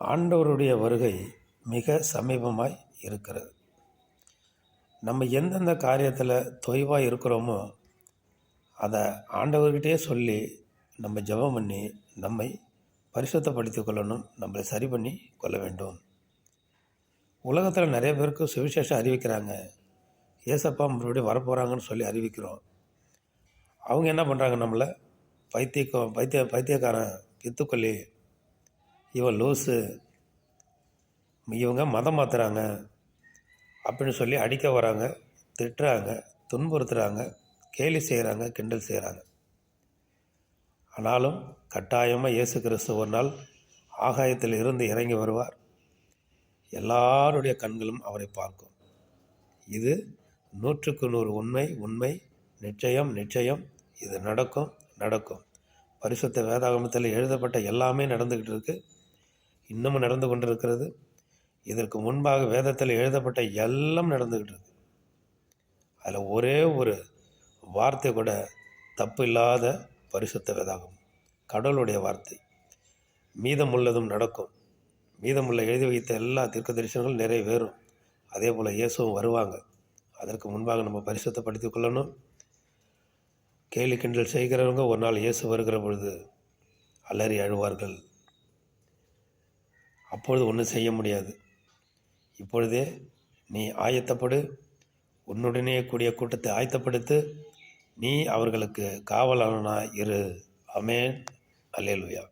ஆண்டவருடைய வருகை மிக சமீபமாய் இருக்கிறது. நம்ம எந்தெந்த காரியத்தில் தொய்வாக இருக்கிறோமோ அதை ஆண்டவர்கிட்டே சொல்லி நம்ம ஜெபம் பண்ணி நம்மை பரிசுத்தப்படுத்திக் கொள்ளணும், நம்மளை சரி பண்ணி கொள்ள வேண்டும். உலகத்தில் நிறைய பேருக்கு சுவிசேஷம் அறிவிக்கிறாங்க, ஏசப்பா மறுபடியும் வரப்போகிறாங்கன்னு சொல்லி அறிவிக்கிறோம். அவங்க என்ன பண்ணுறாங்க, நம்மளை பைத்தியக்காரன், பித்துக்கொல்லி, இவன் லூஸு, இவங்க மதம் மாற்றுறாங்க அப்படின்னு சொல்லி அடிக்க வராங்க, திட்டுறாங்க, துன்புறுத்துகிறாங்க, கேலி செய்கிறாங்க, கிண்டல் செய்கிறாங்க. ஆனாலும் கட்டாயமாக இயேசு கிறிஸ்து ஒரு நாள் ஆகாயத்தில் இருந்து இறங்கி வருவார். எல்லாருடைய கண்களும் அவரை பார்க்கும். இது 100க்கு 100 உண்மை, நிச்சயம். இது நடக்கும். பரிசுத்த வேதாகமத்தில் எழுதப்பட்ட எல்லாமே நடந்துக்கிட்டு இருக்கு, இன்னமும் நடந்து கொண்டிருக்கிறது. இதற்கு முன்பாக வேதத்தில் எழுதப்பட்ட எல்லாம் நடந்துக்கிட்டு இருக்கு. அதில் ஒரே ஒரு வார்த்தை கூட தப்பு இல்லாத பரிசுத்த வேதாகம், கடவுளுடைய வார்த்தை. மீதமுள்ளதும் நடக்கும். மீதமுள்ள எழுதி வைத்த எல்லா தீர்க்க தரிசனங்களும் நிறைவேறும். அதே போல் இயேசுவும் வருவாங்க. அதற்கு முன்பாக நம்ம பரிசுத்தப்படுத்திக் கொள்ளணும். கேலி கிண்டல் செய்கிறவங்க ஒரு நாள் இயேசு வருகிற பொழுது அலறி அழுவார்கள். அப்பொழுது ஒன்றும் செய்ய முடியாது. இப்பொழுதே நீ ஆயத்தப்படு, உன்னுடனே கூடிய கூட்டத்தை ஆயத்தப்படுத்து, நீ அவர்களுக்கு காவலாளனாய் இரு. ஆமென். அல்லேலூயா.